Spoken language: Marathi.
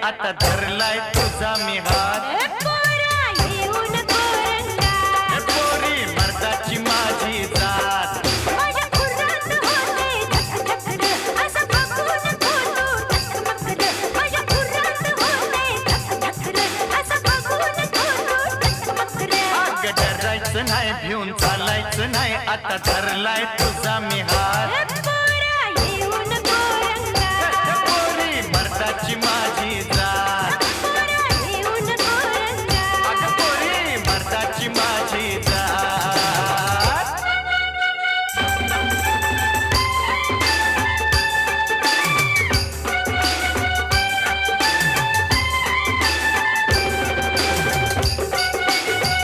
आता धरलाय तुझा मी हात. पोरी मर्दाची माझी जात. डरायचं नाही भिवून चालायचं नाही आता धरलाय तुझा मी हात.